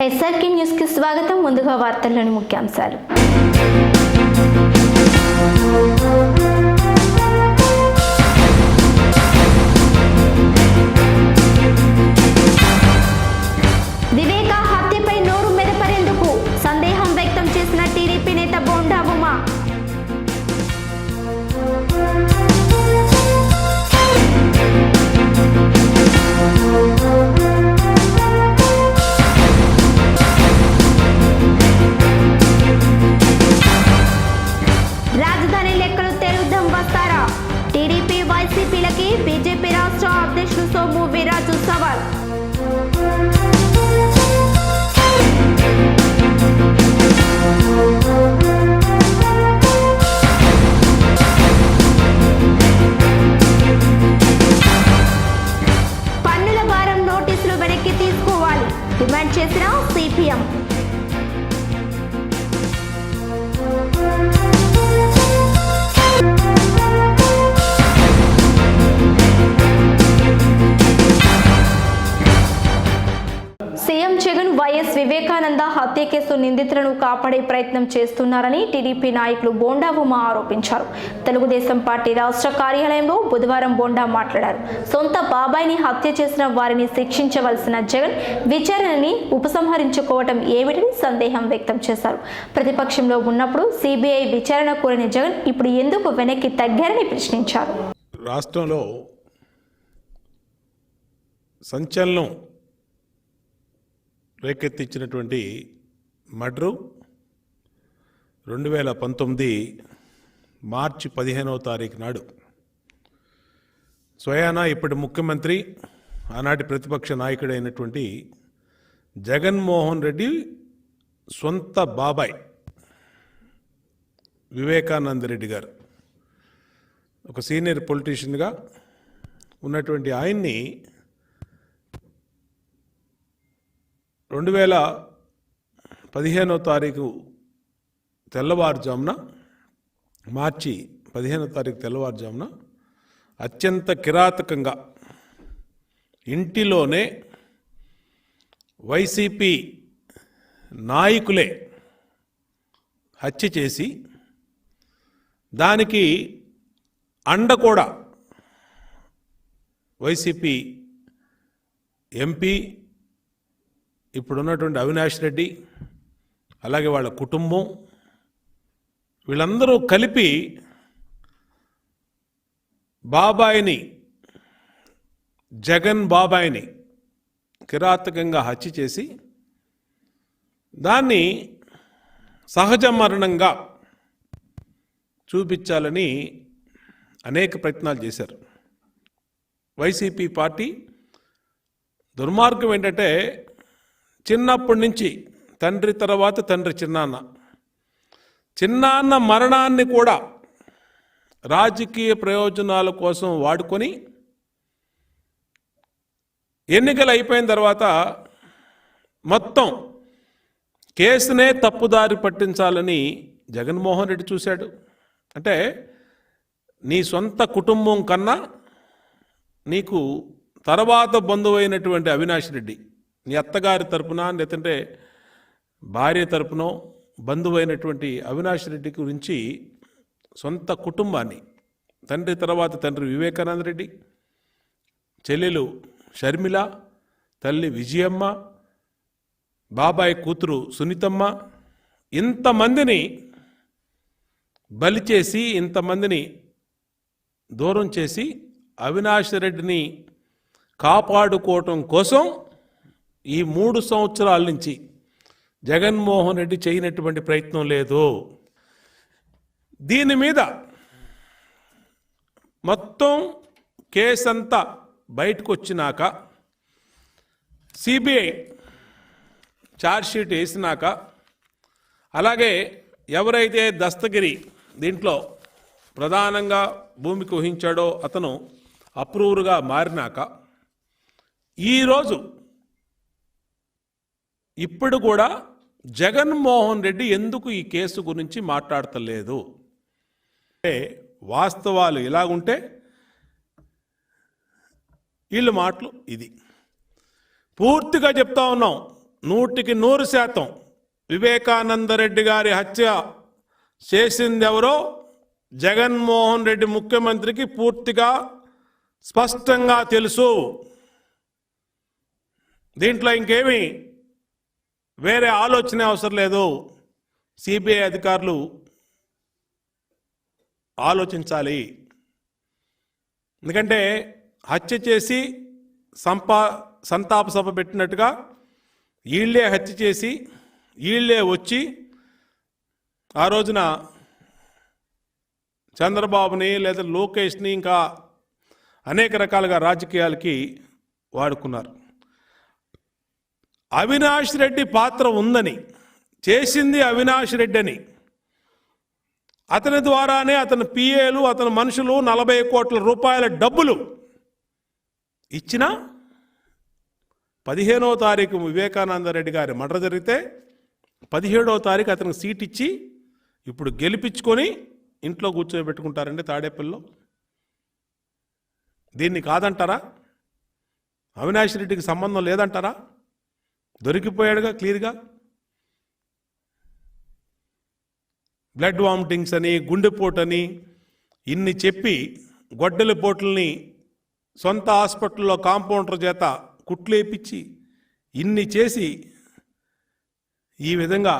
SRK news కి స్వాగతం. ముందుగా వార్తల్లోని ముఖ్యాంశాలు. వివేక హత్యపై నోరు మెదపరేందుకు సందేహం వ్యక్తం చేసిన టీడీపీ నేత బోండా ఉమా. రాజధాని లెక్కలు తెరుద్దాం వస్తారా? టీడీపీ వైసీపీలకి బీజేపీ రాష్ట్ర అధ్యక్షుడు సోము వీర్రాజు సవాల్. పన్నుల భారం నోటీసులు వెనక్కి తీసుకోవాలి డిమాండ్ చేసిన CPM. CM Jagan YS Vivekananda హత్య కేసు నిందితులను కాపాడే ప్రయత్నం చేస్తున్నారని టీడీపీ నాయకులు బోండా ఉమా ఆరోపించారు. తెలుగుదేశం పార్టీ రాష్ట్ర కార్యాలయంలో బుధవారం బోండా మాట్లాడారు. సొంత బాబాయిని హత్య చేసిన వారిని శిక్షించవలసిన జగన్ విచారణని ఉపసంహరించుకోవటం ఏమిటని సందేహం వ్యక్తం చేశారు. ప్రతిపక్షంలో ఉన్నప్పుడు సిబిఐ విచారణ కోరిన జగన్ ఇప్పుడు ఎందుకు వెనక్కి తగ్గారని ప్రశ్నించారు. రాష్ట్రంలో సంచలనం రేకెత్తించినటువంటి మర్డరు 2019 మార్చి 15వ తారీఖు నాడు స్వయానా ఇప్పటి ముఖ్యమంత్రి ఆనాటి ప్రతిపక్ష నాయకుడైనటువంటి జగన్మోహన్ రెడ్డి సొంత బాబాయ్ వివేకానంద రెడ్డి గారు ఒక సీనియర్ పొలిటీషియన్గా ఉన్నటువంటి ఆయన్ని 2015వ తారీఖు తెల్లవారుజామున మార్చి 15వ తారీఖు తెల్లవారుజామున అత్యంత కిరాతకంగా ఇంటిలోనే వైసీపీ నాయకులే హత్య చేసి దానికి అండ కూడా వైసీపీ ఎంపీ ఇప్పుడున్నటువంటి అవినాష్ రెడ్డి అలాగే వాళ్ళ కుటుంబం వీళ్ళందరూ కలిపి బాబాయిని జగన్ బాబాయిని కిరాతకంగా హత్య చేసి దాన్ని సహజ మరణంగా చూపించాలని అనేక ప్రయత్నాలు చేశారు. వైసీపీ పార్టీ దుర్మార్గం ఏంటంటే చిన్నప్పటి నుంచి తండ్రి తర్వాత తండ్రి చిన్నాన్న మరణాన్ని కూడా రాజకీయ ప్రయోజనాల కోసం వాడుకొని ఎన్నికలు అయిపోయిన తర్వాత మొత్తం కేసునే తప్పుదారి పట్టించాలని జగన్మోహన్ రెడ్డి చూశాడు. అంటే నీ సొంత కుటుంబం కన్నా నీకు తర్వాత బంధువైనటువంటి అవినాష్ రెడ్డి నీ అత్తగారి తరపున లేదంటే భార్య తరపునో బంధువైనటువంటి అవినాష్ రెడ్డి గురించి సొంత కుటుంబాన్ని తండ్రి తర్వాత తండ్రి వివేకానంద రెడ్డి, చెల్లెలు షర్మిల, తల్లి విజయమ్మ, బాబాయ్ కూతురు సునీతమ్మ ఇంతమందిని బలి చేసి ఇంతమందిని దూరం చేసి అవినాష్ రెడ్డిని కాపాడుకోవటం కోసం ఈ 3 సంవత్సరాల నుంచి జగన్మోహన్ రెడ్డి చేయనటువంటి ప్రయత్నం లేదు. దీని మీద మొత్తం కేసంతా బయటకు వచ్చినాక సిబిఐ ఛార్జ్షీట్ వేసినాక అలాగే ఎవరైతే దస్తగిరి దీంట్లో ప్రధానంగా భూమికి ఊహించాడో అతను అప్రూవర్గా మారినాక ఈరోజు ఇప్పుడు కూడా జగన్మోహన్ రెడ్డి ఎందుకు ఈ కేసు గురించి మాట్లాడతలేదు అంటే వాస్తవాలు ఇలాగుంటే వీళ్ళ మాటలు ఇది. పూర్తిగా చెప్తా ఉన్నాం, 100% వివేకానంద రెడ్డి గారి హత్య చేసిందెవరో జగన్మోహన్ రెడ్డి ముఖ్యమంత్రికి పూర్తిగా స్పష్టంగా తెలుసు. దీంట్లో ఇంకేమీ వేరే ఆలోచన అవసరం లేదు. సిబిఐ అధికారులు ఆలోచించాలి. ఎందుకంటే హత్య చేసి సంతాప సభ పెట్టినట్టుగా వీళ్ళే హత్య చేసి వీళ్ళే వచ్చి ఆ రోజున చంద్రబాబుని లేదా లోకేష్ని ఇంకా అనేక రకాలుగా రాజకీయాలకి వాడుకున్నారు. అవినాష్ రెడ్డి పాత్ర ఉందని, చేసింది అవినాష్ రెడ్డి అని, అతని ద్వారానే అతని పిఏలు అతని మనుషులు 40 కోట్ల రూపాయల డబ్బులు ఇచ్చినా 15వ తారీఖు వివేకానంద రెడ్డి గారి మర్డర్ జరిగితే 17వ తారీఖు అతనికి సీట్ ఇచ్చి ఇప్పుడు గెలిపించుకొని ఇంట్లో కూర్చోబెట్టుకుంటారండి తాడేపల్లిలో. దీన్ని కాదంటారా? అవినాష్ రెడ్డికి సంబంధం లేదంటారా? దొరికిపోయాడుగా క్లియర్గా. బ్లడ్ వామిటింగ్స్ అని, గుండెపోటని ఇన్ని చెప్పి గొడ్డలి పోట్లని సొంత హాస్పిటల్లో కాంపౌండర్ చేత కుట్లేపించి ఇన్ని చేసి ఈ విధంగా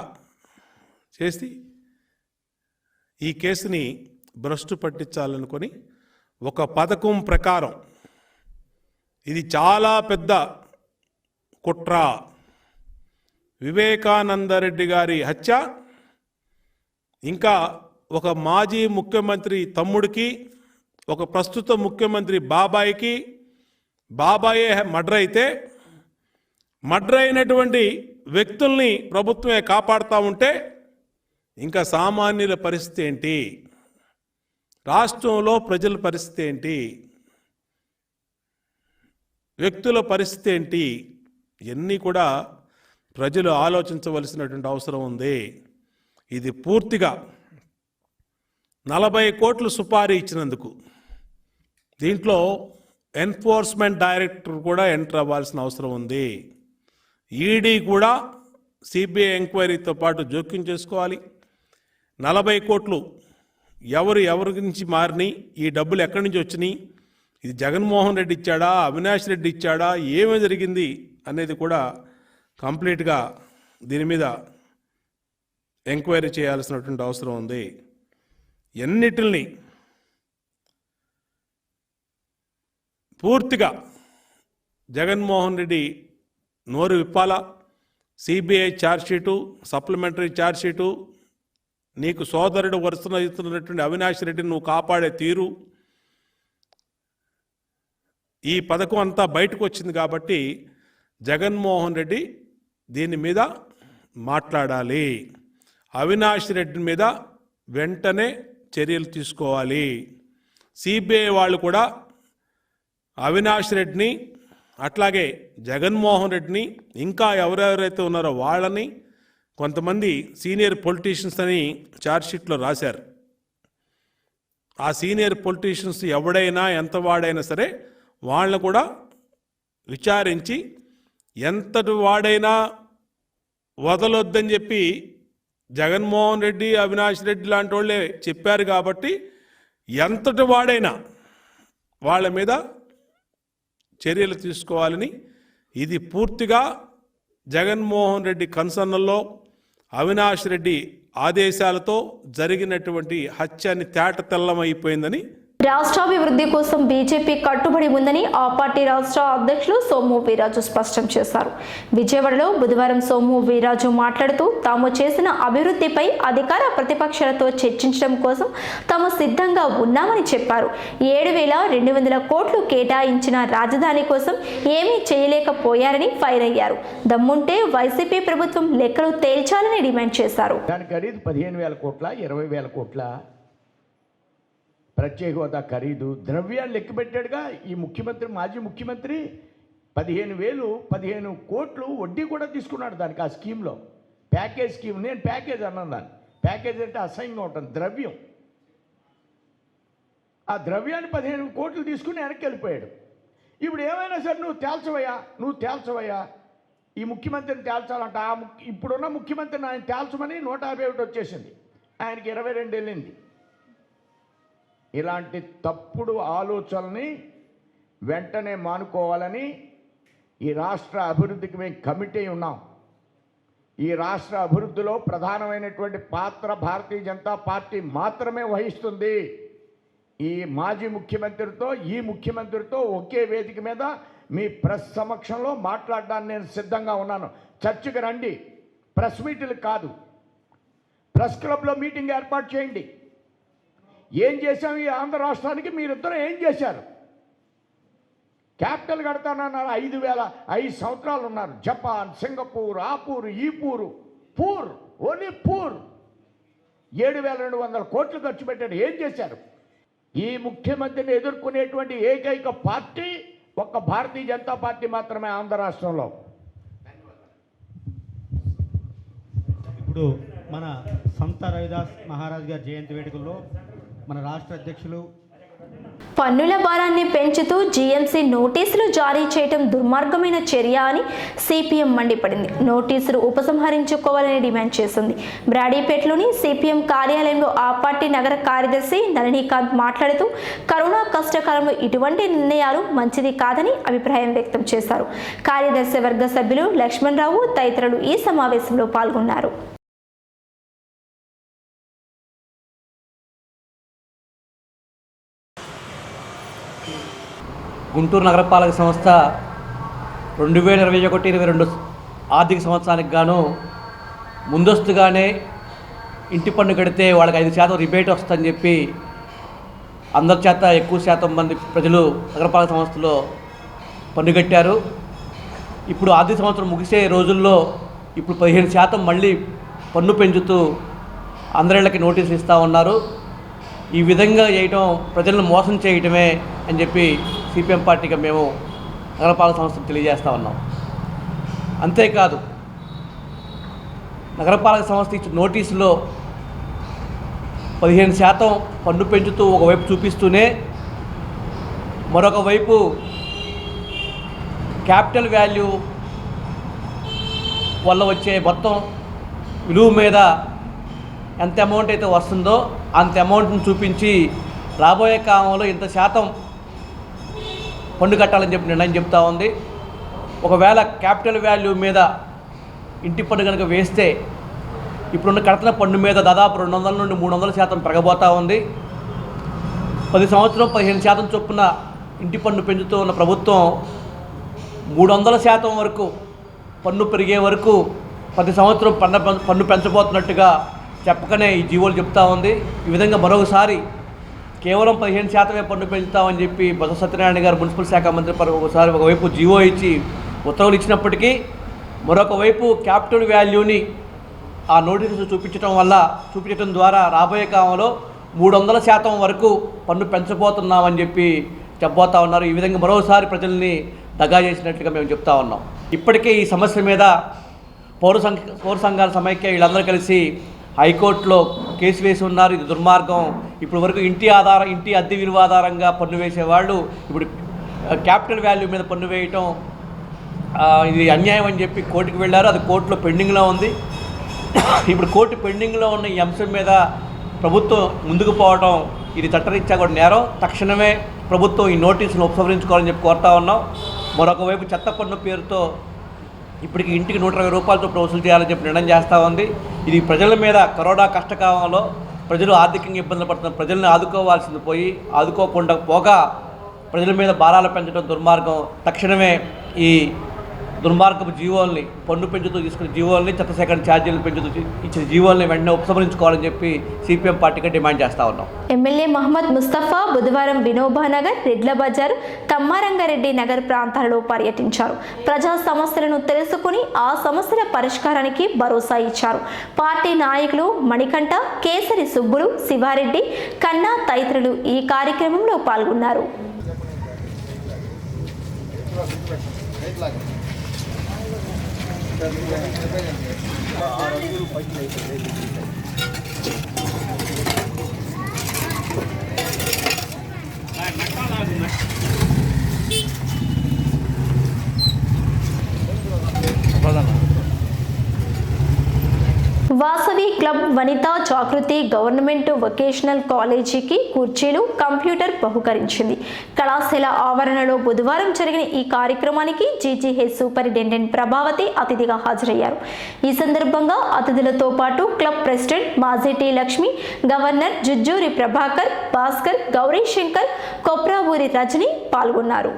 చేసి ఈ కేసుని భ్రష్టు పట్టించాలనుకొని ఒక పథకం ప్రకారం ఇది చాలా పెద్ద కుట్ర. వివేకానందరెడ్డి గారి హత్య ఇంకా ఒక మాజీ ముఖ్యమంత్రి తమ్ముడికి, ఒక ప్రస్తుత ముఖ్యమంత్రి బాబాయికి, బాబాయే మర్డర్ అయితే మర్డర్ అయినటువంటి వ్యక్తుల్ని ప్రభుత్వమే కాపాడుతూ ఉంటే ఇంకా సామాన్యుల పరిస్థితి ఏంటి? రాష్ట్రంలో ప్రజల పరిస్థితి ఏంటి? వ్యక్తుల పరిస్థితి ఏంటి? ఇవన్నీ కూడా ప్రజలు ఆలోచించవలసినటువంటి అవసరం ఉంది. ఇది పూర్తిగా 40 కోట్లు సుపారీ ఇచ్చినందుకు దీంట్లో ఎన్ఫోర్స్మెంట్ డైరెక్టర్ కూడా ఎంటర్ అవ్వాల్సిన అవసరం ఉంది. ఈడీ కూడా సిబిఐ ఎంక్వైరీతో పాటు జోక్యం చేసుకోవాలి. 40 కోట్లు ఎవరి నుంచి మారినాయి, ఈ డబ్బులు ఎక్కడి నుంచి వచ్చినాయి, ఇది జగన్మోహన్ రెడ్డి ఇచ్చాడా, అవినాష్ రెడ్డి ఇచ్చాడా, ఏమి జరిగింది అనేది కూడా కంప్లీట్గా దీని మీద ఎంక్వైరీ చేయాల్సినటువంటి అవసరం ఉంది. ఎన్నిటిని పూర్తిగా జగన్మోహన్ రెడ్డి నోరు విప్పాలా. సిబిఐ ఛార్జ్షీటు, సప్లిమెంటరీ ఛార్జ్షీటు, నీకు సోదరుడు వరుసన ఇస్తున్నటువంటి అవినాష్ రెడ్డిని నువ్వు కాపాడే తీరు, ఈ పథకం అంతా బయటకు వచ్చింది కాబట్టి జగన్మోహన్ రెడ్డి దీని మీద మాట్లాడాలి. అవినాష్ రెడ్డి మీద వెంటనే చర్యలు తీసుకోవాలి. సిబిఐ వాళ్ళు కూడా అవినాష్ రెడ్డిని అట్లాగే జగన్మోహన్ రెడ్డిని ఇంకా ఎవరెవరైతే ఉన్నారో వాళ్ళని, కొంతమంది సీనియర్ పొలిటీషియన్స్ అని ఛార్జ్షీట్లో రాశారు. ఆ సీనియర్ పొలిటీషియన్స్ ఎవడైనా ఎంత వాడైనా సరే వాళ్ళని కూడా విచారించి ఎంతటి వాడైనా వదలొద్దని చెప్పి జగన్మోహన్ రెడ్డి, అవినాష్ రెడ్డి లాంటి వాళ్ళే చెప్పారు కాబట్టి ఎంతటి వాడైనా వాళ్ళ మీద చర్యలు తీసుకోవాలని, ఇది పూర్తిగా జగన్మోహన్ రెడ్డి కన్సర్న్లో అవినాష్ రెడ్డి ఆదేశాలతో జరిగినటువంటి హత్యని తేటతెల్లమైపోయిందని, రాష్ట్రాభివృద్ధి కోసం బీజేపీ కట్టుబడి ఉందని ఆ పార్టీ రాష్ట్ర అధ్యక్షులు సోము వీర్రాజు స్పష్టం చేశారు. విజయవాడలో బుధవారం సోము వీర్రాజు మాట్లాడుతూ తాము చేసిన అభివృద్ధిపై అధికార ప్రతిపక్షాలతో చర్చించడం కోసం తాము సిద్ధంగా ఉన్నామని చెప్పారు. 7,200 కోట్లు కేటాయించిన రాజధాని కోసం ఏమీ చేయలేకపోయారని ఫైర్ అయ్యారు. దమ్ముంటే వైసీపీ ప్రభుత్వం లెక్కలు తేల్చాలని డిమాండ్ చేశారు. దాని ఖరీదు 15,000 కోట్ల, 20,000 కోట్ల. ప్రత్యేక హోదా ఖరీదు ద్రవ్యాన్ని లెక్క పెట్టాడుగా ఈ ముఖ్యమంత్రి, మాజీ ముఖ్యమంత్రి. 15 కోట్లు వడ్డీ కూడా తీసుకున్నాడు దానికి. ఆ స్కీమ్లో ప్యాకేజ్ స్కీమ్, నేను ప్యాకేజ్ అన్నాను దాన్ని. ప్యాకేజ్ అంటే అసహ్యంగా ఉంటుంది, ద్రవ్యం. ఆ ద్రవ్యాన్ని 15 కోట్లు తీసుకుని వెనక్కి వెళ్ళిపోయాడు. ఇప్పుడు ఏమైనా సరే నువ్వు తేల్చవయ్యా ఈ ముఖ్యమంత్రిని తేల్చాలంట. ఇప్పుడున్న ముఖ్యమంత్రిని ఆయన తేల్చమని 151 వచ్చేసింది, ఆయనకి 22 వెళ్ళింది. ఇలాంటి తప్పుడు ఆలోచనల్ని వెంటనే మానుకోవాలని ఈ రాష్ట్ర అభివృద్ధికి మేము కమిటీ ఉన్నాం. ఈ రాష్ట్ర అభివృద్ధిలో ప్రధానమైనటువంటి పాత్ర భారతీయ జనతా పార్టీ మాత్రమే వహిస్తుంది. ఈ మాజీ ముఖ్యమంత్రితో ఈ ముఖ్యమంత్రితో ఒకే వేదిక మీద మీ ప్రెస్ సమక్షంలో మాట్లాడడానికి నేను సిద్ధంగా ఉన్నాను. చర్చకు రండి, ప్రెస్ మీట్లు కాదు. ప్రెస్ క్లబ్లో మీటింగ్ ఏర్పాటు చేయండి. ఏం చేశాం ఈ ఆంధ్ర రాష్ట్రానికి? మీరిద్దరూ ఏం చేశారు? క్యాపిటల్ కడతానన్నారు, 5 సంవత్సరాలు ఉన్నారు. జపాన్, సింగపూర్, ఆపూర్, ఈపూరు, పూర్, ఓన్లీ పూర్ 7,200 కోట్లు ఖర్చు పెట్టారు. ఏం చేశారు? ఈ ముఖ్యమంత్రిని ఎదుర్కొనేటువంటి ఏకైక పార్టీ ఒక్క భారతీయ జనతా పార్టీ మాత్రమే ఆంధ్ర రాష్ట్రంలో. ఇప్పుడు మన సంత రవిదాస్ మహారాజ్ గారి జయంతి వేడుకల్లో మన రాష్ట్ర అధ్యక్షులు పన్నుల భారాన్ని పెంచుతూ జీఎంసీ నోటీసులు జారీ చేయడం దుర్మార్గమైన చర్య అని సిపిఎం మండిపడింది. నోటీసులు ఉపసంహరించుకోవాలని డిమాండ్ చేసింది. బ్రాడీపేటలోని సిపిఎం కార్యాలయంలో ఆ పార్టీ నగర కార్యదర్శి నళినీకాంత్ మాట్లాడుతూ కరోనా కష్టకాలంలో ఇటువంటి నిర్ణయాలు మంచిది కాదని అభిప్రాయం వ్యక్తం చేశారు. కార్యదర్శి వర్గ సభ్యులు లక్ష్మణ్ రావు తదితరులు ఈ సమావేశంలో పాల్గొన్నారు. గుంటూరు నగరపాలక సంస్థ 2021-22 ఆర్థిక సంవత్సరానికి గాను ముందస్తుగానే ఇంటి పన్ను కడితే వాళ్ళకి 5% రిబేట్ వస్తుందని చెప్పి అందరి చేత ఎక్కువ శాతం మంది ప్రజలు నగరపాలక సంస్థలో పన్ను కట్టారు. ఇప్పుడు ఆర్థిక సంవత్సరం ముగిసే రోజుల్లో ఇప్పుడు 15% మళ్ళీ పన్ను పెంచుతూ అందరిళ్ళకి నోటీసులు ఇస్తూ ఉన్నారు. ఈ విధంగా చేయటం ప్రజలను మోసం చేయటమే అని చెప్పి సిపిఎం పార్టీగా మేము నగరపాలక సంస్థకు తెలియజేస్తూ ఉన్నాం. అంతేకాదు, నగరపాలక సంస్థ ఇచ్చిన నోటీసులో 15% పన్ను పెంచుతూ ఒకవైపు చూపిస్తూనే మరొక వైపు క్యాపిటల్ వాల్యూ వల్ల వచ్చే మొత్తం విలువ మీద ఎంత అమౌంట్ అయితే వస్తుందో అంత అమౌంట్ని చూపించి రాబోయే కాలంలో ఇంత శాతం పన్ను కట్టాలని చెప్పి నిర్ణయం చెప్తా ఉంది. ఒకవేళ క్యాపిటల్ వాల్యూ మీద ఇంటి పన్ను కనుక వేస్తే ఇప్పుడున్న కడుతున్న పన్ను మీద దాదాపు 200 నుండి 300% పెరగబోతూ ఉంది. 10 సంవత్సరం 15% చొప్పున ఇంటి పన్ను పెంచుతూ ఉన్న ప్రభుత్వం 300% వరకు పన్ను పెరిగే వరకు 10 సంవత్సరం పన్ను పెంచబోతున్నట్టుగా చెప్పకనే ఈ జీవోలు చెప్తా ఉంది. ఈ విధంగా మరొకసారి కేవలం 15% పన్ను పెంచుతామని చెప్పి బొత్స సత్యనారాయణ గారు మున్సిపల్ శాఖ మంత్రి ఒకవైపు జీవో ఇచ్చి ఉత్తర్వులు ఇచ్చినప్పటికీ మరొక వైపు క్యాపిటల్ వాల్యూని ఆ నోటీసు చూపించడం ద్వారా రాబోయే కాలంలో 300% వరకు పన్ను పెంచబోతున్నామని చెప్పి చెప్పబోతా ఉన్నారు. ఈ విధంగా మరోసారి ప్రజల్ని దగా చేసినట్లుగా మేము చెప్తా ఉన్నాం. ఇప్పటికే ఈ సమస్య మీద పౌర సంఘాల సమైక్య వీళ్ళందరూ కలిసి హైకోర్టులో కేసు వేసి ఉన్నారు. ఇది దుర్మార్గం. ఇప్పుడు వరకు ఇంటి అద్దె విలువ ఆధారంగా పన్ను వేసేవాళ్ళు ఇప్పుడు క్యాపిటల్ వాల్యూ మీద పన్ను వేయటం ఇది అన్యాయం అని చెప్పి కోర్టుకు వెళ్ళారు. అది కోర్టులో పెండింగ్లో ఉంది. ఇప్పుడు కోర్టు పెండింగ్లో ఉన్న ఈ అంశం మీద ప్రభుత్వం ముందుకు పోవడం ఇది చట్టరీత్యా కూడా నేరం. తక్షణమే ప్రభుత్వం ఈ నోటీసును ఉపసంహరించుకోవాలని చెప్పి కోరుతా ఉన్నాం. మరొక వైపు చెత్త పన్ను పేరుతో ఇప్పటికి ఇంటికి 120 రూపాయలతో వసూలు చేయాలని చెప్పి నిర్ణయం చేస్తూ ఉంది. ఇది ప్రజల మీద కరోనా కష్టకాలంలో ప్రజలు ఆర్థికంగా ఇబ్బందులు పడుతున్న ప్రజల్ని ఆదుకోవాల్సింది పోయి ఆదుకోకుండా పోగా ప్రజల మీద భారాలు పెంచడం దుర్మార్గం. తక్షణమే ఈ దుర్మార్గపు జీవోల్ని పన్ను పెంచుతూ తీసుకునే జీవోల్ని చెత్త సేకరణ ఛార్జీలు పెంచుతూ ఇచ్చిన జీవోల్ని వెంటనే ఉపసంహరించుకోవాలని చెప్పి సిపిఎం పార్టీగా డిమాండ్ చేస్తూ ఉన్నాం. ఎమ్మెల్యే మహమ్మద్ ముస్తఫా బుధవారం వినోబానగర్, రెడ్ల బజార్, తమ్మారంగారెడ్డి నగర్ ప్రాంతాలలో పర్యటించారు. ప్రజా సమస్యలను తెలుసుకుని ఆ సమస్యల పరిష్కారానికి భరోసా ఇచ్చారు. పార్టీ నాయకులు మణికంఠ, కేసరి సుబ్బులు, శివారెడ్డి, కన్నా తదితరులు ఈ కార్యక్రమంలో పాల్గొన్నారు. వాసవి క్లబ్ వనితా జాగృతి గవర్నమెంట్ వొకేషనల్ కాలేజీకి కుర్చీలు, కంప్యూటర్ బహుకరించింది. కళాశాల ఆవరణలో బుధవారం జరిగిన ఈ కార్యక్రమానికి జీజీహెచ్ సూపరింటెండెంట్ ప్రభావతి అతిథిగా హాజరయ్యారు. ఈ సందర్భంగా అతిథులతో పాటు club president Majeti Lakshmi, governor Jujjuri Prabhakar, Bhaskar, Gaurishankar, Kopravuri Rajani పాల్గొన్నారు.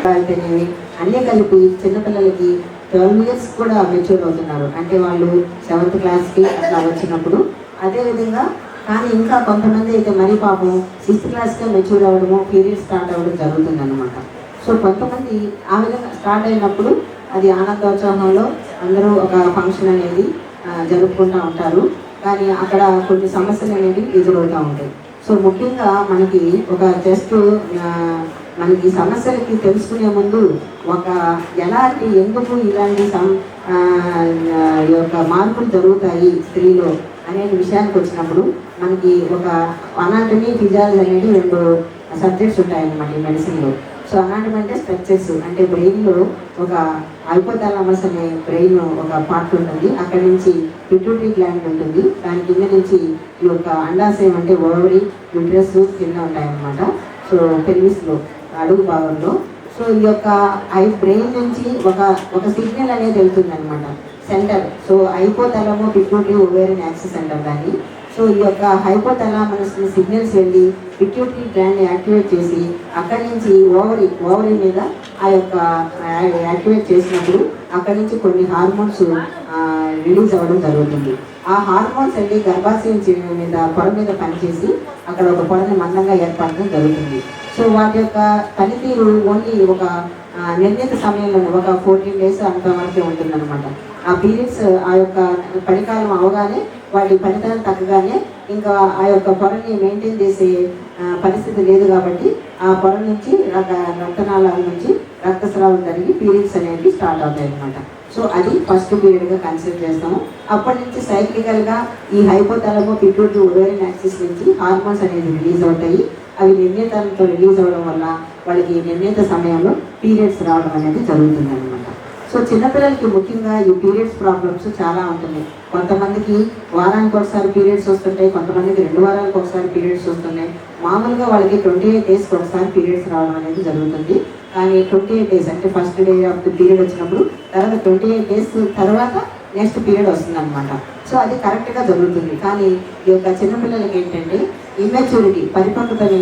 అయితేనేవి అన్నీ కలిపి చిన్నపిల్లలకి 12 years కూడా మెచ్యూర్ అవుతున్నారు. అంటే వాళ్ళు 7th క్లాస్కి అట్లా వచ్చినప్పుడు. అదేవిధంగా కానీ ఇంకా కొంతమంది అయితే మరీ పాపం 6th క్లాస్కే మెచ్యూర్ అవ్వడము, పీరియడ్ స్టార్ట్ అవ్వడం జరుగుతుంది అనమాట. సో కొంతమంది ఆ విధంగా స్టార్ట్ అయినప్పుడు అది ఆనందోత్సాహంలో అందరూ ఒక ఫంక్షన్ అనేది జరుపుకుంటూ ఉంటారు. కానీ అక్కడ కొన్ని సమస్యలు అనేవి ఎదురవుతూ ఉంటాయి. సో ముఖ్యంగా మనకి ఒక జస్ట్ మనకి సమస్యలకి తెలుసుకునే ముందు ఒక ఎలాంటి ఎందుకు ఇలాంటి యొక్క మార్పులు జరుగుతాయి స్త్రీలో అనే విషయానికి వచ్చినప్పుడు మనకి ఒక అనాటమీ, ఫిజియాలజీ అనేది 2 సబ్జెక్ట్స్ ఉంటాయన్నమాట ఈ మెడిసిన్లో. సో అనాటమీ అంటే స్ట్రక్చర్స్, అంటే బ్రెయిన్లో ఒక హైపోథాలమస్ అనే బ్రెయిన్ ఒక పార్ట్ ఉంటుంది. అక్కడి నుంచి పిట్యూటరీ గ్లాండ్ ఉంటుంది. దాని కింద నుంచి ఈ యొక్క అండాశయం అంటే ఓవరీ, యూట్రస్ కింద ఉంటాయన్నమాట. సో పెల్విస్లో అడుగు భాగంలో. సో ఈ యొక్క బ్రెయిన్ నుంచి ఒక సిగ్నల్ అనేది వెళ్తుంది అనమాట centre. So hypothalamo pituitary ovarian axis అంటారు దాన్ని. సో ఈ యొక్క హైపోథాలమస్ సిగ్నల్స్ వెళ్ళి పిట్యూటరీ గ్లాండ్ని యాక్టివేట్ చేసి అక్కడి నుంచి ఓవరీ మీద ఆ యొక్క యాక్టివేట్ చేసినప్పుడు అక్కడి నుంచి కొన్ని హార్మోన్స్ రిలీజ్ అవ్వడం జరుగుతుంది. ఆ హార్మోన్స్ వెళ్ళి గర్భాశయం మీద పొర మీద పనిచేసి అక్కడ ఒక పొరని మందంగా ఏర్పడడం జరుగుతుంది. సో వాటి యొక్క పనితీరు ఓన్లీ ఒక నిర్ణీత సమయంలోనే ఒక 14 days అంతవరకే ఉంటుందన్నమాట. ఆ పీరియడ్స్ ఆ యొక్క పనికాలం అవగానే వాటి ఫలితాలు తగ్గగానే ఇంకా ఆ యొక్క పొరని మెయింటైన్ చేసే పరిస్థితి లేదు కాబట్టి ఆ పొర నుంచి రక్తనాళాల నుంచి రక్తస్రావం జరిగి పీరియడ్స్ అనేవి స్టార్ట్ అవుతాయి అన్నమాట. సో అది ఫస్ట్ పీరియడ్గా కన్సిడర్ చేస్తాము. అప్పటి నుంచి సైక్లికల్గా ఈ హైపోథాలమో పిట్యూటరీ ఓవేరియన్ యాక్సిస్ నుంచి హార్మోన్స్ అనేది రిలీజ్ అవుతాయి. అవి నిర్ణీతంతో రిలీజ్ అవ్వడం వల్ల వాళ్ళకి నిర్ణీత సమయంలో పీరియడ్స్ రావడం అనేది జరుగుతుంది అనమాట. సో చిన్నపిల్లలకి ముఖ్యంగా ఈ పీరియడ్స్ ప్రాబ్లమ్స్ చాలా ఉంటున్నాయి. కొంతమందికి వారానికి ఒకసారి పీరియడ్స్ వస్తుంటాయి, కొంతమందికి 2 వారాలకు ఒకసారి పీరియడ్స్ వస్తున్నాయి. మామూలుగా వాళ్ళకి 28 days ఒకసారి పీరియడ్స్ రావడం అనేది జరుగుతుంది. కానీ 28 days అంటే first day of the period వచ్చినప్పుడు తర్వాత 28 days తర్వాత నెక్స్ట్ పీరియడ్ వస్తుంది అనమాట. సో అది కరెక్ట్గా జరుగుతుంది. కానీ ఈ యొక్క చిన్నపిల్లలకి ఏంటంటే ఇమ్మెచ్యూరిటీ, పరిపక్వతని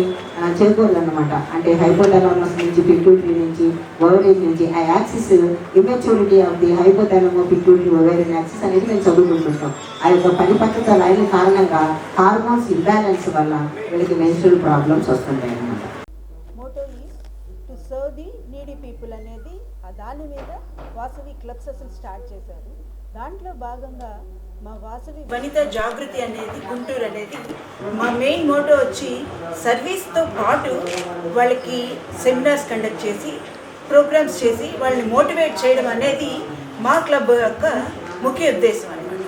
చేకూరదన్నమాట. అంటే హైపోథాలమస్ నుంచి పిట్యూటరీ నుంచి ఓవేరియన్ నుంచి ఆ axis immaturity of the hypothalamo pituitary ovarian axis అనేది మేము చదువుకుంటుంటాం. ఆ యొక్క పరిపక్వత అయిన కారణంగా హార్మోన్స్ ఇంబ్యాలెన్స్ వల్ల వీళ్ళకి మెన్స్ట్రువల్ ప్రాబ్లమ్స్ వస్తుంటాయి అన్నమాట. Moto is to serve the needy people అనేది దాని మీద వాసవి క్లబ్స్ అసలు స్టార్ట్ చేశారు. దాంట్లో భాగంగా మా వాసవి వనిత జాగృతి అనేది గుంటూరు అనేది మా మెయిన్ మోటో వచ్చి సర్వీస్తో పాటు వాళ్ళకి సెమినార్స్ కండక్ట్ చేసి ప్రోగ్రామ్స్ చేసి వాళ్ళని మోటివేట్ చేయడం అనేది మా క్లబ్ యొక్క ముఖ్య ఉద్దేశం అన్నమాట.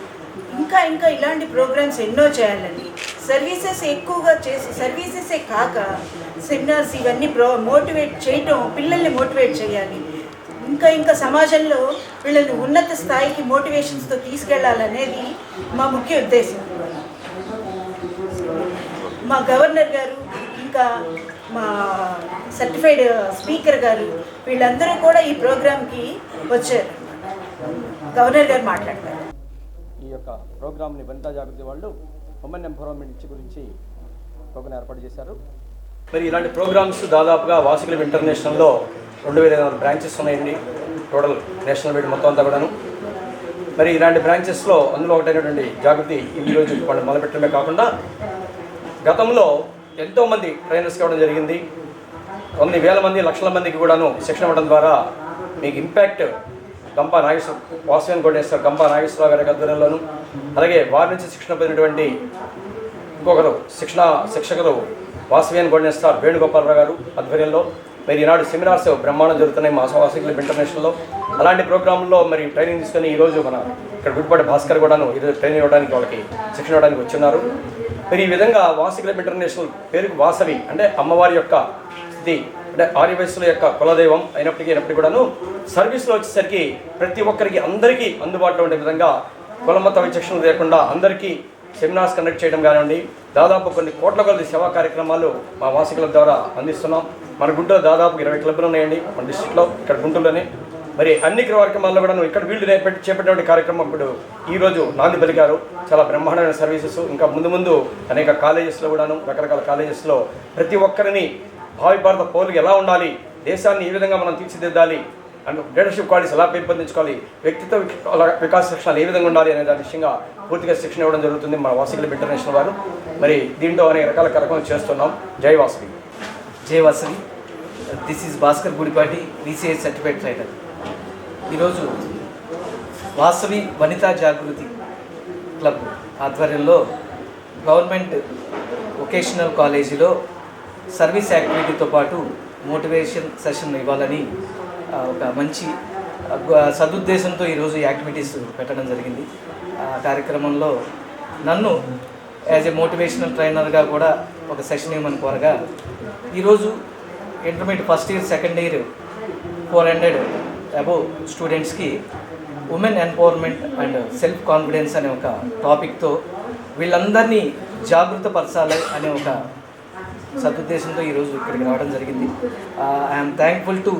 ఇంకా ఇలాంటి ప్రోగ్రామ్స్ ఎన్నో చేయాలని, సర్వీసెస్ ఎక్కువగా చేసి సర్వీసెసే కాక సెమినార్స్ ఇవన్నీ మోటివేట్ చేయటం, పిల్లల్ని మోటివేట్ చేయాలి. ఇంకా సమాజంలో వీళ్ళని ఉన్నత స్థాయికి మోటివేషన్స్తో తీసుకెళ్లాలనేది మా ముఖ్య ఉద్దేశం. మా గవర్నర్ గారు ఇంకా మా సర్టిఫైడ్ స్పీకర్ గారు వీళ్ళందరూ కూడా ఈ ప్రోగ్రామ్కి వచ్చారు. గవర్నర్ గారు మాట్లాడతారు. ఈ యొక్క ప్రోగ్రామ్ని వనితా జాగృతి వాళ్ళు ఉమెన్ ఎంపవర్మెంట్ గురించి ప్రోగ్రామ్ ఏర్పాటు చేశారు. మరి ఇలాంటి ప్రోగ్రామ్స్ దాదాపుగా వాసవి క్లబ్ ఇంటర్నేషనల్లో 2500 బ్రాంచెస్ ఉన్నాయండి టోటల్ నేషనల్ వైడ్ మొత్తం అంతా కూడాను. మరి ఇలాంటి బ్రాంచెస్లో అందులో ఒకటైనటువంటి జాగృతి ఈరోజు వాళ్ళు మొదలుపెట్టడమే కాకుండా గతంలో ఎంతోమంది ట్రైనర్స్ కావడం జరిగింది. కొన్ని వేల మంది లక్షల మందికి కూడాను శిక్షణ ఇవ్వడం ద్వారా మీకు ఇంపాక్ట్ గంపా నాగేశ్వర వాసవి కోటేశ్వర గంపా నాగేశ్వరరావు గారి ఆధ్వర్యంలోను, అలాగే వారి నుంచి శిక్షణ పొందినటువంటి ఇంకొకరు శిక్షకులు వాసవి కోటేశ్వర వేణుగోపాలరావు గారు ఆధ్వర్యంలో మరి ఈనాడు సెమినార్స్ బ్రహ్మాండం జరుగుతున్నాయి మా వాసవి క్లబ్ ఇంటర్నేషనల్లో. అలాంటి ప్రోగ్రాంలో మరి ట్రైనింగ్ తీసుకొని ఈరోజు మన ఇక్కడ గుడిపాటి భాస్కర్ కూడాను ఈరోజు ట్రైనింగ్ ఇవ్వడానికి వాళ్ళకి శిక్షణ ఇవ్వడానికి వచ్చిన్నారు. మరి ఈ విధంగా వాసవి క్లబ్ ఇంటర్నేషనల్ పేరుకు వాసవి అంటే అమ్మవారి యొక్క స్థితి, అంటే ఆర్యవయస్సుల యొక్క కులదైవం అయినప్పటికీ కూడాను సర్వీస్లో వచ్చేసరికి ప్రతి ఒక్కరికి అందరికీ అందుబాటులో ఉండే విధంగా కులమత విచక్షణ లేకుండా అందరికీ సెమినార్స్ కండక్ట్ చేయడం కానివ్వండి, దాదాపు కొన్ని కోట్ల కొద్ది సేవా కార్యక్రమాలు మా వాసవి క్లబ్ ద్వారా అందిస్తున్నాం. మన గుంటూరులో దాదాపు 20 క్లబ్లు ఉన్నాయండి మన డిస్ట్రిక్ట్లో, ఇక్కడ గుంటూరులోనే. మరి అన్ని కార్యక్రమాల్లో కూడా ఇక్కడ వీళ్ళు చేపట్టినటువంటి కార్యక్రమం ఇప్పుడు ఈరోజు నాంది పలికారు. చాలా బ్రహ్మాండమైన సర్వీసెస్ ఇంకా ముందు అనేక కాలేజెస్లో కూడాను రకరకాల కాలేజెస్లో ప్రతి ఒక్కరిని భావి భారత పౌరులు ఎలా ఉండాలి, దేశాన్ని ఏ విధంగా మనం తీర్చిదిద్దాలి అండ్ లీడర్షిప్ క్వాలిటీస్ ఎలా పెంపొందించుకోవాలి, వ్యక్తిత్వ వికాస శిక్షణలు ఏ విధంగా ఉండాలి అనే దాని విషయంగా పూర్తిగా శిక్షణ ఇవ్వడం జరుగుతుంది మన వాసవి క్లబ్ ఇంటర్నేషనల్ వారు. మరి దీంట్లో అనేక రకాల కార్యక్రమాలు చేస్తున్నాం. జై వాసవి. జై Vasavi. This is Bhaskar Gudipati, VCS certified trainer. ఈరోజు వాసవి వనితా జాగృతి క్లబ్ ఆధ్వర్యంలో గవర్నమెంట్ వొకేషనల్ కాలేజీలో సర్వీస్ యాక్టివిటీతో పాటు మోటివేషన్ సెషన్ ఇవ్వాలని ఒక మంచి సదుద్దేశంతో ఈరోజు యాక్టివిటీస్ పెట్టడం జరిగింది. ఆ కార్యక్రమంలో నన్ను యాజ్ ఏ మోటివేషనల్ ట్రైనర్గా కూడా ఒక సెషన్ ఇవ్వమని కోరగా ఈరోజు intermediate first year second year 400 above స్టూడెంట్స్కి women empowerment and self confidence అనే ఒక టాపిక్తో వీళ్ళందరినీ జాగృతపరచాలి అనే ఒక సదుద్దేశంతో ఈరోజు ఇక్కడికి రావడం జరిగింది. I'm thankful to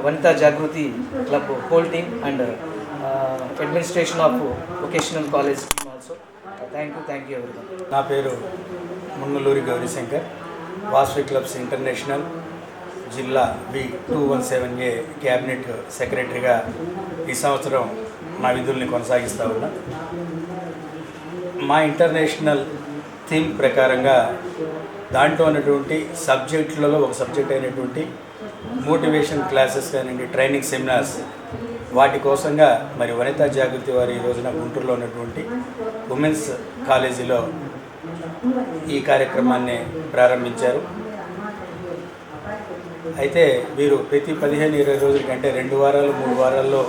Vanitha Jagruthi club whole team and administration of vocational college team also. Thank you everyone. నా పేరు మున్నలూరి గౌరీశంకర్, వాసవి క్లబ్స్ ఇంటర్నేషనల్ జిల్లా B217A క్యాబినెట్ సెక్రటరీగా ఈ సంవత్సరం నా విధుల్ని కొనసాగిస్తూ ఉన్నా. మా ఇంటర్నేషనల్ థీమ్ ప్రకారంగా దాంట్లో ఉన్నటువంటి సబ్జెక్టులలో ఒక సబ్జెక్ట్ అయినటువంటి మోటివేషన్ క్లాసెస్ కానివ్వండి, ట్రైనింగ్ సెమినార్స్, వాటి కోసంగా మరి వనితా జాగృతి వారి ఈ రోజున గుంటూరులో ఉన్నటువంటి ఉమెన్స్ కాలేజీలో ఈ కార్యక్రమాన్ని ప్రారంభించారు. అయితే వీరు ప్రతి 15-20 రోజుల కంటే 2 వారాలు 3 వారాల్లో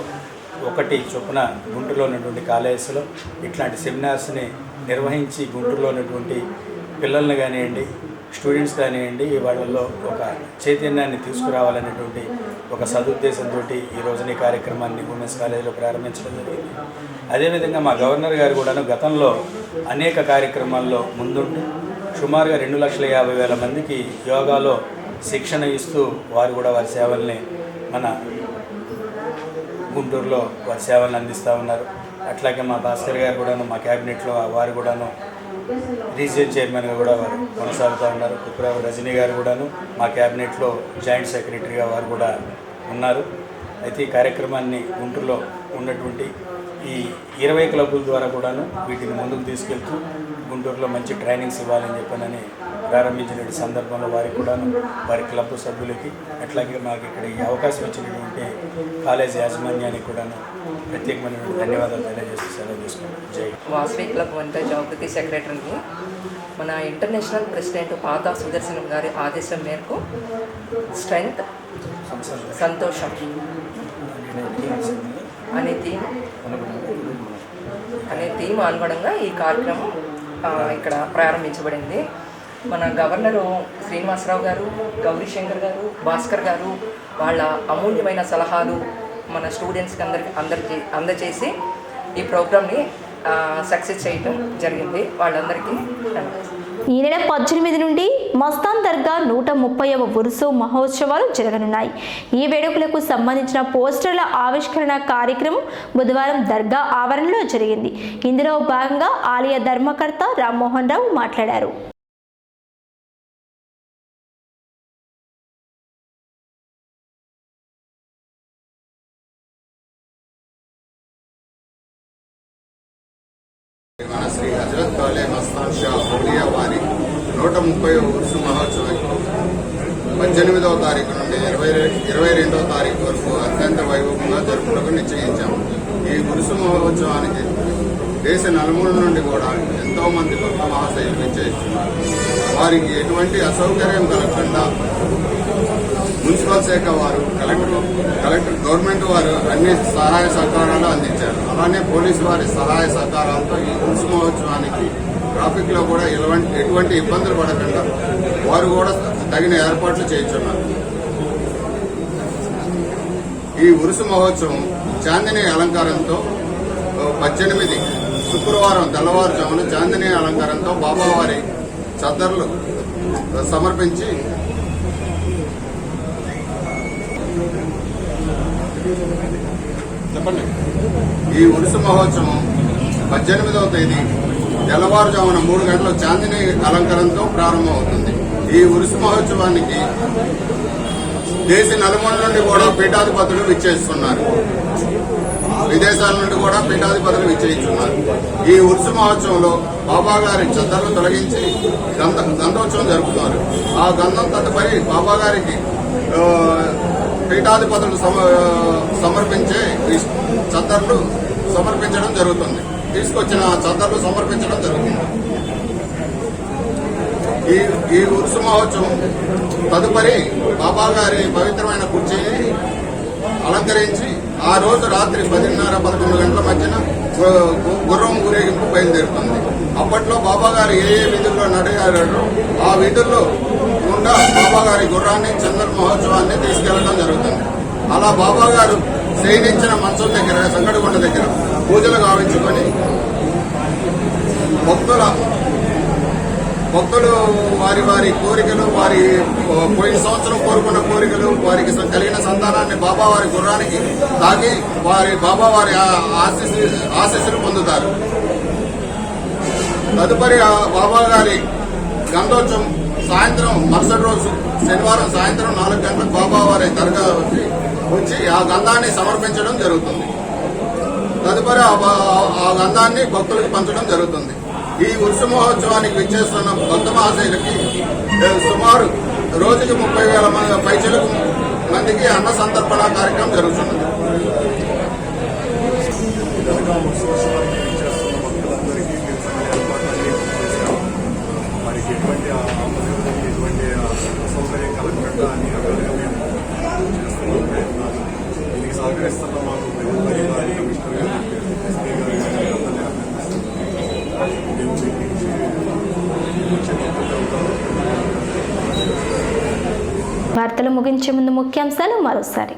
ఒకటి చొప్పున గుంటూరులో ఉన్నటువంటి కాలేజెస్లో ఇట్లాంటి సెమినార్స్ని నిర్వహించి గుంటూరులో ఉన్నటువంటి పిల్లల్ని కానివ్వండి, స్టూడెంట్స్ కానివ్వండి, వాళ్ళల్లో ఒక చైతన్యాన్ని తీసుకురావాలనేటువంటి ఒక సదుద్దేశంతో ఈ రోజున ఈ కార్యక్రమాన్ని ఉమెన్స్ కాలేజీలో ప్రారంభించడం జరిగింది. అదేవిధంగా మా గవర్నర్ గారు కూడాను గతంలో అనేక కార్యక్రమాల్లో ముందుంటూ సుమారుగా 2,50,000 మందికి యోగాలో శిక్షణ ఇస్తూ వారు కూడా వారి సేవల్ని మన గుంటూరులో వారి సేవలను అందిస్తూ ఉన్నారు. అట్లాగే మా భాస్కర్ గారు కూడాను మా క్యాబినెట్లో వారు కూడాను రీజియన్ చైర్మన్గా కూడా వారు కొనసాగుతూ ఉన్నారు. కుప్రావు రజనీ గారు కూడాను మా క్యాబినెట్లో జాయింట్ సెక్రటరీగా వారు కూడా ఉన్నారు. అయితే ఈ కార్యక్రమాన్ని గుంటూరులో ఉన్నటువంటి ఈ 20 క్లబ్బుల ద్వారా కూడాను వీటిని ముందుకు తీసుకెళ్తూ గుంటూరులో మంచి ట్రైనింగ్స్ ఇవ్వాలని చెప్పనని ప్రారంభించిన సందర్భంలో వారికి కూడాను వారి క్లబ్ సభ్యులకి అట్లాగే మాకు ఇక్కడ ఈ అవకాశం ఇచ్చినటువంటి కాలేజ్ యాజమాన్యానికి కూడాను ప్రత్యేకమైన ధన్యవాదాలు తెలియజేస్తూ సెలవు తీసుకున్నాను. జై వాసవి క్లబ్ వనితా జాగృతి సెక్రటరీని మన ఇంటర్నేషనల్ ప్రెసిడెంట్ పాతా సుదర్శనం గారి ఆదేశం మేరకు స్ట్రెంగ్త్ సంతోషం అనే థీమ్ అనుగుణంగా ఈ కార్యక్రమం ఇక్కడ ప్రారంభించబడింది. మన గవర్నరు శ్రీనివాసరావు గారు, గౌరీశంకర్ గారు, భాస్కర్ గారు వాళ్ళ అమూల్యమైన సలహాలు మన స్టూడెంట్స్కి అందరికీ అందజేసి ఈ ప్రోగ్రామ్ని సక్సెస్ చేయడం జరిగింది. వాళ్ళందరికీ ఈ నెల 18 నుండి మస్తాన్ దర్గా 130వ ఉరుసు మహోత్సవాలు జరగనున్నాయి. ఈ వేడుకలకు సంబంధించిన పోస్టర్ల ఆవిష్కరణ కార్యక్రమం బుధవారం దర్గా ఆవరణలో జరిగింది. ఇందులో భాగంగా ఆలయ ధర్మకర్త రామ్మోహన్ రావు మాట్లాడారు. మన శ్రీ హజరత్ కాలే మస్తాన్ షా ఔలియా వారి 130వ ఉర్సు మహోత్సవం 18వ తారీఖు నుండి 22వ తారీఖు వరకు అత్యంత వైభవంగా జరుపుటకు నిశ్చయించాము. ఈ ఉరుసు మహోత్సవానికి దేశ నలుమూల నుండి కూడా ఎంతో మంది భక్త మహాశయులు నిశ్చయిస్తున్నారు. వారికి ఎటువంటి అసౌకర్యం కలగకుండా మున్సిపల్ శాఖ వారు, కలెక్టర్ గవర్నమెంట్ వారు అన్ని సహాయ సహకారాలు అందించారు. అలానే పోలీసు వారి సహాయ సహకారాలతో ఈ ఉరుసు మహోత్సవానికి ట్రాఫిక్ లో కూడా ఎటువంటి ఇబ్బందులు పడకుండా వారు కూడా తగిన ఏర్పాట్లు చేయించున్నారు. ఈ ఉరుసు మహోత్సవం చాందినీ అలంకారంతో 18 శుక్రవారం తెల్లవారుజామున చాందినీ అలంకారంతో బాబావారి చద్దర్లు సమర్పించి ఈ ఉరుసు మహోత్సవం 18వ తేదీ తెల్లవారుజామున 3 గంటల చాందినీ అలంకారంతో ప్రారంభమవుతుంది. ఈ ఉరుసు మహోత్సవానికి దేశ నలుమూల నుండి కూడా పీఠాధిపతులు విచ్చేస్తున్నారు. విదేశాల నుండి కూడా పీఠాధిపతులు విచ్చేస్తున్నారు. ఈ ఉరుసు మహోత్సవంలో బాబా గారి చద్దర్లు తొలగించి గంధోత్సవం జరుపుతున్నారు. ఆ గంధం తదుపరి బాబా గారికి పీఠాధిపతులు సమర్పించే చద్దర్లు సమర్పించడం జరుగుతుంది. తీసుకొచ్చిన చద్దర్లు సమర్పించడం జరుగుతుంది. ఈ ఉరుసు మహోత్సవం తదుపరి బాబా గారి పవిత్రమైన కుర్చీని అలంకరించి ఆ రోజు రాత్రి 10:30-11 గంటల మధ్యన గుర్రం ఊరేగింపు బయలుదేరుతుంది. అప్పట్లో బాబా గారు ఏ వీధుల్లో నడిగారో ఆ వీధుల్లో గుండా బాబా గారి గుర్రాన్ని చంద్ర మహోత్సవాన్ని తీసుకెళ్లడం జరుగుతుంది. అలా బాబా గారు శయనించిన మంచం దగ్గర, సంగడిగొండ దగ్గర పూజలు గావించుకొని భక్తులు వారి కోరికలు, వారి పోయిన సంవత్సరం కోరుకున్న కోరికలు, వారికి కలిగిన సంతానాన్ని బాబా వారి గుర్రానికి తాగి బాబా వారి ఆశీస్సులు పొందుతారు. తదుపరి బాబా గారి గంధోత్సవం సాయంత్రం మరుసటి రోజు శనివారం సాయంత్రం 4 గంటలకు బాబా వారి దర్గా వచ్చి ఆ గంధాన్ని సమర్పించడం జరుగుతుంది. తదుపరి ఆ గంధాన్ని భక్తులకు పంచడం జరుగుతుంది. ఈ ఉరుసు మహోత్సవానికి విచ్చేస్తున్న భక్త మహాశయులకి సుమారు రోజుకి 30,000 పైచలకు మందికి అన్న సంతర్పణ కార్యక్రమం జరుగుతున్నది. వారికి ఎటువంటి ఎటువంటి అసౌకర్యం కలగకుండా అని అభివృద్ధిగా మేము చేస్తున్న ప్రయత్నాలు దీనికి సహకరిస్తున్న మాకు ప్రభుత్వ కమిషనర్ గారు, ఎస్పీ గారు వార్తలు ముగించే ముందు ముఖ్యాంశాలు మరోసారి.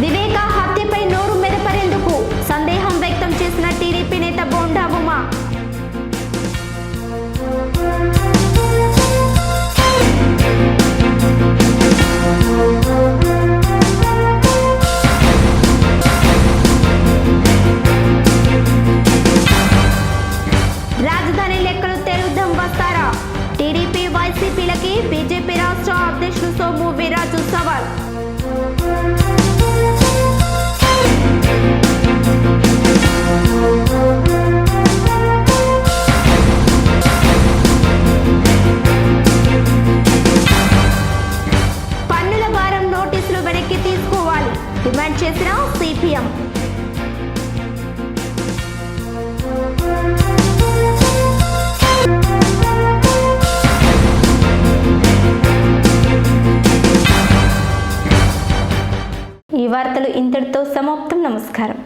వివేక హత్యపై నోరు మెదపరేందుకు సందేహం వ్యక్తం చేసిన టీడీపీ నేత బోండా ఉమా. రాజధాని లెక్కలు తెరుద్దాం వస్తారా? టీడీపీ వైసీపీలకి బీజేపీ రాష్ట్ర అధ్యక్షులు సోము వీర్రాజు సవాల్. పన్నుల భారం నోటీసులు వెనక్కి తీసుకోవాలి డిమాండ్ చేసిన సిపిఎం. ఈ వార్తలు ఇంతటితో సమాప్తం. నమస్కారం.